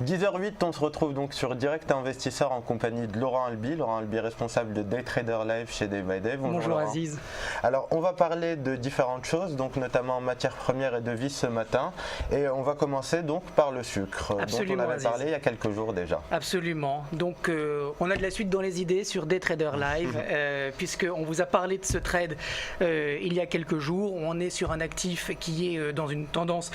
10h08, on se retrouve donc sur Direct Investisseur en compagnie de Laurent Albi. Laurent Albi, responsable de Day Trader Live chez Day by Day. Bonjour Laurent. Aziz. Alors, on va parler de différentes choses, donc notamment en matières premières et devises ce matin. Et on va commencer donc par le sucre, Absolument, dont on avait Aziz. parlé il y a quelques jours déjà. Absolument. Donc, on a de la suite dans les idées sur Day Trader Live, puisqu'on vous a parlé de ce trade il y a quelques jours. On est sur un actif qui est dans une tendance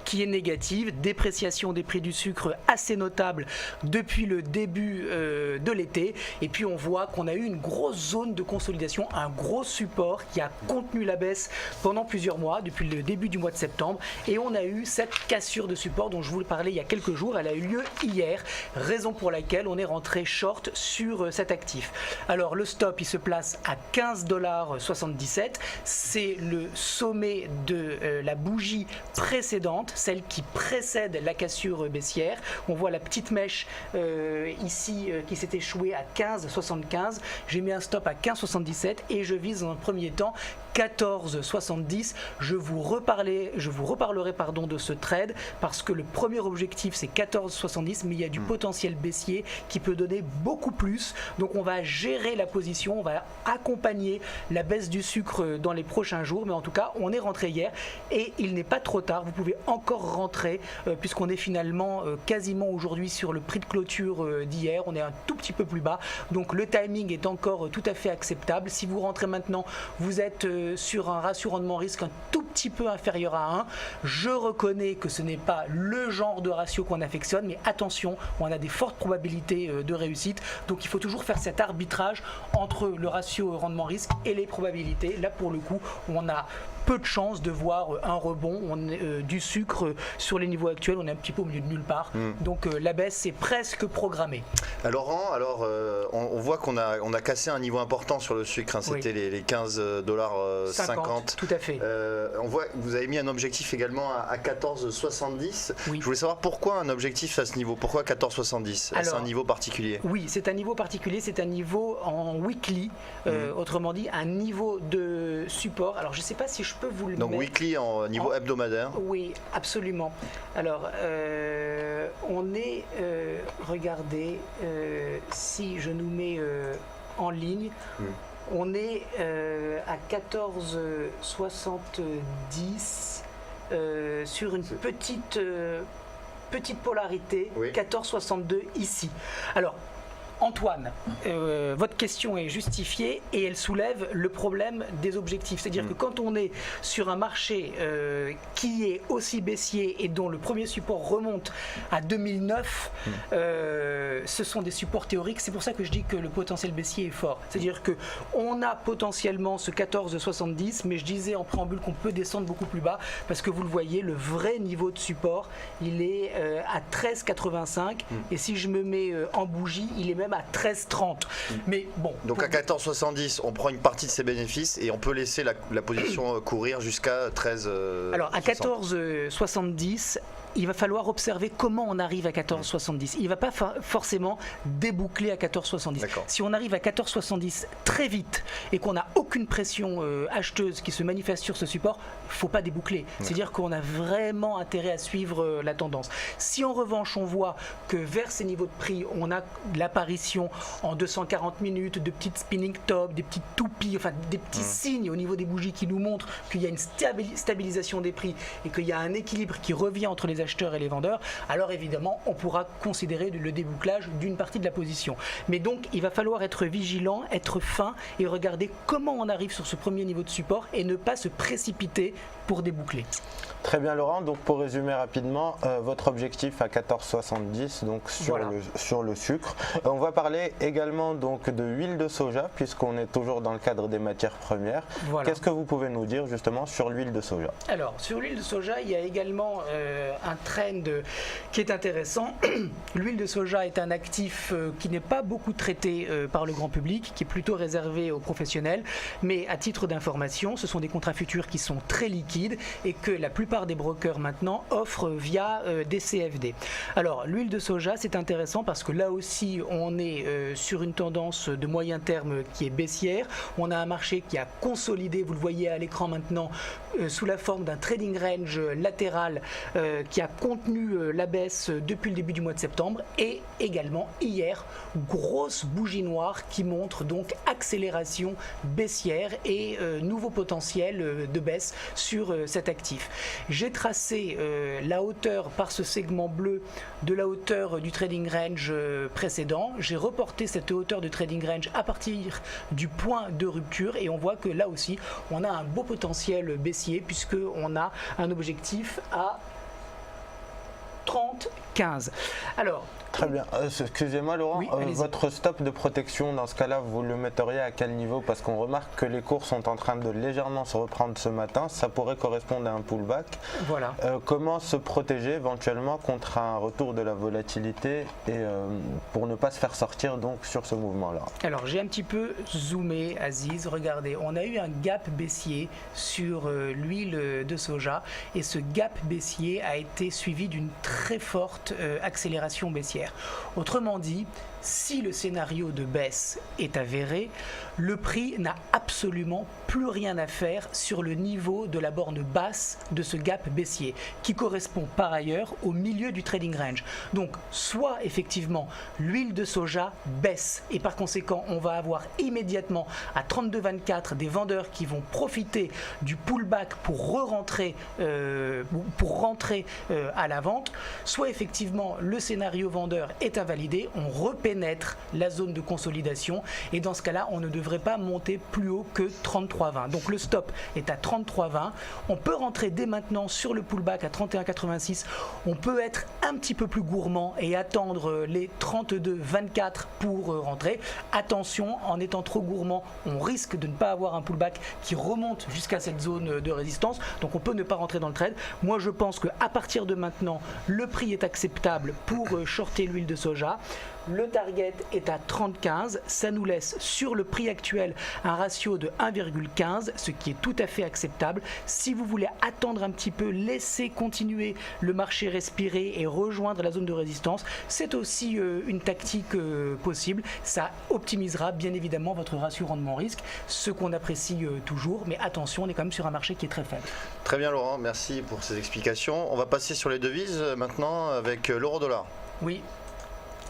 qui est négative, dépréciation des prix du sucre assez notable depuis le début de l'été. Et puis, on voit qu'on a eu une grosse zone de consolidation, un gros support qui a contenu la baisse pendant plusieurs mois, depuis le début du mois de septembre. Et on a eu cette cassure de support dont je vous parlais il y a quelques jours. Elle a eu lieu hier, raison pour laquelle on est rentré short sur cet actif. Alors, le stop, il se place à 15,77 $. C'est le sommet de la bougie précédente, celle qui précède la cassure baissière. On voit la petite mèche ici qui s'est échouée à 15,75. J'ai mis un stop à 15,77 et je vise dans un premier temps 14,70. Je vous reparlerai de ce trade parce que le premier objectif c'est 14,70, mais il y a du potentiel baissier qui peut donner beaucoup plus. Donc on va gérer la position, on va accompagner la baisse du sucre dans les prochains jours, mais en tout cas on est rentré hier et il n'est pas trop tard. Vous pouvez encore rentrer puisqu'on est finalement quasiment aujourd'hui sur le prix de clôture d'hier. On est un tout petit peu plus bas, donc le timing est encore tout à fait acceptable. Si vous rentrez maintenant, vous êtes sur un ratio rendement-risque un tout petit peu inférieur à 1. Je reconnais que ce n'est pas le genre de ratio qu'on affectionne, mais attention, on a des fortes probabilités de réussite. Donc il faut toujours faire cet arbitrage entre le ratio rendement-risque et les probabilités. Là, pour le coup, on a peu de chances de voir un rebond du sucre sur les niveaux actuels. On est un petit peu au milieu de nulle part. Donc la baisse est presque programmée. Laurent, on voit qu'on a cassé un niveau important sur le sucre. C'était les 15,50 $. Tout à fait. On voit que vous avez mis un objectif également à 14,70. Oui. Je voulais savoir pourquoi un objectif à ce niveau. Pourquoi 14,70 ? C'est un niveau particulier? Oui, c'est un niveau particulier. C'est un niveau en weekly. Autrement dit, un niveau de support. Alors je ne sais pas si je peux vous le Donc mettre. weekly en niveau hebdomadaire. Oui, absolument. Alors, on est, regardez, si je nous mets en ligne, on est à 14,70 sur une petite polarité, 14,62 ici. Alors, Antoine, votre question est justifiée et elle soulève le problème des objectifs. C'est-à-dire que quand on est sur un marché qui est aussi baissier et dont le premier support remonte à 2009, ce sont des supports théoriques. C'est pour ça que je dis que le potentiel baissier est fort. C'est-à-dire qu'on a potentiellement ce 14,70, mais je disais en préambule qu'on peut descendre beaucoup plus bas parce que vous le voyez, le vrai niveau de support, il est à 13,85 et si je me mets en bougie, il est même à 13,30. Mais bon. Donc à 14,70, on prend une partie de ses bénéfices et on peut laisser la position courir jusqu'à 13. Alors à 14,70, il va falloir observer comment on arrive à 14,70. Il ne va pas forcément déboucler à 14,70. Si on arrive à 14,70 très vite et qu'on n'a aucune pression acheteuse qui se manifeste sur ce support, il ne faut pas déboucler. C'est-à-dire qu'on a vraiment intérêt à suivre la tendance. Si en revanche on voit que vers ces niveaux de prix, on a l'apparition en 240 minutes de petites spinning top, des petites toupies, enfin des petits signes au niveau des bougies qui nous montrent qu'il y a une stabilisation des prix et qu'il y a un équilibre qui revient entre les acheteurs et les vendeurs, alors évidemment on pourra considérer le débouclage d'une partie de la position. Mais donc il va falloir être vigilant, être fin et regarder comment on arrive sur ce premier niveau de support et ne pas se précipiter pour déboucler. Très bien Laurent, donc pour résumer rapidement, votre objectif à 14,70 donc sur le sucre. On va parler également donc de l'huile de soja puisqu'on est toujours dans le cadre des matières premières. Qu'est-ce que vous pouvez nous dire justement sur l'huile de soja? Alors sur l'huile de soja, il y a également un trend qui est intéressant. L'huile de soja est un actif qui n'est pas beaucoup traité par le grand public, qui est plutôt réservé aux professionnels, mais à titre d'information, ce sont des contrats futurs qui sont très liquides et que la plupart des brokers maintenant offrent via des CFD. Alors l'huile de soja, c'est intéressant parce que là aussi on est sur une tendance de moyen terme qui est baissière. On a un marché qui a consolidé, vous le voyez à l'écran maintenant, sous la forme d'un trading range latéral qui a a contenu la baisse depuis le début du mois de septembre, et également hier, grosse bougie noire qui montre donc accélération baissière et nouveau potentiel de baisse sur cet actif. J'ai tracé la hauteur par ce segment bleu de la hauteur du trading range précédent. J'ai reporté cette hauteur de trading range à partir du point de rupture et on voit que là aussi on a un beau potentiel baissier puisque on a un objectif à 30,15. Alors, très bien. Excusez-moi Laurent, oui, votre stop de protection dans ce cas-là, vous le metteriez à quel niveau? Parce qu'on remarque que les cours sont en train de légèrement se reprendre ce matin, ça pourrait correspondre à un pullback. Voilà. Comment se protéger éventuellement contre un retour de la volatilité et pour ne pas se faire sortir donc sur ce mouvement-là? Alors j'ai un petit peu zoomé, Aziz, regardez, on a eu un gap baissier sur l'huile de soja et ce gap baissier a été suivi d'une très forte accélération baissière. Autrement dit, si le scénario de baisse est avéré, le prix n'a absolument plus rien à faire sur le niveau de la borne basse de ce gap baissier, qui correspond par ailleurs au milieu du trading range. Donc, soit effectivement l'huile de soja baisse et par conséquent on va avoir immédiatement à 32,24 des vendeurs qui vont profiter du pullback pour rentrer à la vente, soit effectivement le scénario vendeur est invalidé, on repénètre la zone de consolidation et dans ce cas-là on ne devrait pas monter plus haut que 33,20. Donc le stop est à 33,20. On peut rentrer dès maintenant sur le pullback à 31,86. On peut être un petit peu plus gourmand et attendre les 32,24 pour rentrer. Attention, en étant trop gourmand, on risque de ne pas avoir un pullback qui remonte jusqu'à cette zone de résistance. Donc on peut ne pas rentrer dans le trade. Moi je pense qu'à partir de maintenant, le prix est acceptable pour shorter l'huile de soja. Le target est à 30,15, ça nous laisse sur le prix actuel un ratio de 1,15, ce qui est tout à fait acceptable. Si vous voulez attendre un petit peu, laisser continuer le marché respirer et rejoindre la zone de résistance, c'est aussi une tactique possible. Ça optimisera bien évidemment votre ratio rendement-risque, ce qu'on apprécie toujours, mais attention, on est quand même sur un marché qui est très faible. Très bien Laurent, merci pour ces explications. On va passer sur les devises maintenant avec l'euro-dollar. Oui.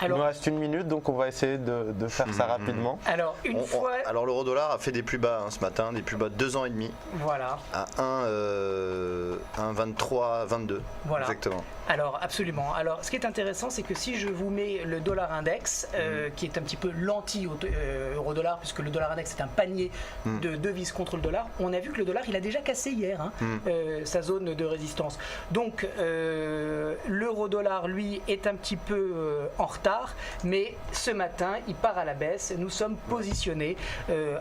Alors, il nous reste une minute, donc on va essayer de faire ça rapidement. Alors, alors l'euro-dollar a fait des plus bas ce matin, des plus bas de 2 ans et demi. Voilà. À 1,2322. Voilà. Exactement. Alors, absolument. Alors, ce qui est intéressant, c'est que si je vous mets le dollar index, qui est un petit peu l'anti-euro-dollar, puisque le dollar index est un panier de devises contre le dollar, on a vu que le dollar, il a déjà cassé hier sa zone de résistance. Donc, l'euro-dollar, lui, est un petit peu en retard, mais ce matin, il part à la baisse. Nous sommes positionnés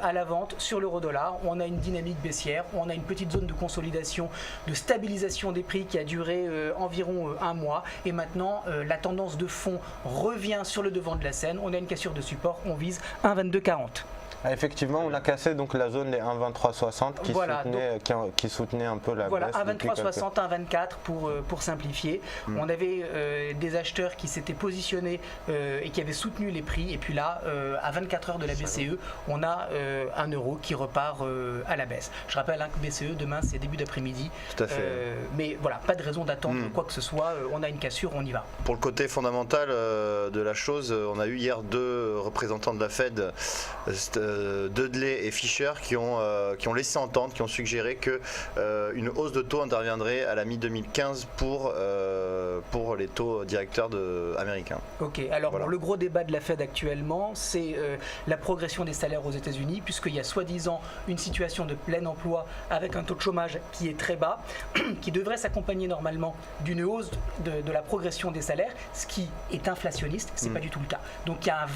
à la vente sur l'euro-dollar. On a une dynamique baissière, on a une petite zone de consolidation, de stabilisation des prix qui a duré environ un mois et maintenant la tendance de fond revient sur le devant de la scène. On a une cassure de support, on vise 1,2240. Ah, effectivement, on a cassé donc la zone des 1,2360 qui soutenait un peu la baisse. Voilà, 1,2360, 1,24 pour simplifier. On avait des acheteurs qui s'étaient positionnés et qui avaient soutenu les prix. Et puis là, à 24 heures de la BCE, on a un euro qui repart à la baisse. Je rappelle que BCE, demain, c'est début d'après-midi. Tout à fait. Mais voilà, pas de raison d'attendre quoi que ce soit. On a une cassure, on y va. Pour le côté fondamental de la chose, on a eu hier deux représentants de la Fed, Dudley et Fischer, qui ont laissé entendre, qui ont suggéré qu'une hausse de taux interviendrait à la mi-2015 pour les taux directeurs américains. Ok, alors voilà. Le gros débat de la Fed actuellement, c'est la progression des salaires aux États-Unis, puisqu'il y a soi-disant une situation de plein emploi avec un taux de chômage qui est très bas, qui devrait s'accompagner normalement d'une hausse de la progression des salaires, ce qui est inflationniste, c'est pas du tout le cas. Donc il y a un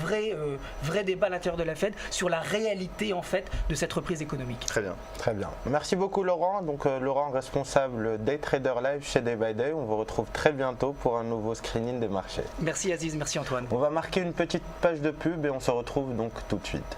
vrai débat à l'intérieur de la Fed sur la réalité en fait de cette reprise économique. Très bien. Très bien. Merci beaucoup Laurent. Donc Laurent, responsable Day Trader Live chez Day by Day. On vous retrouve très bientôt pour un nouveau screening des marchés. Merci Aziz, merci Antoine. On va marquer une petite page de pub et on se retrouve donc tout de suite.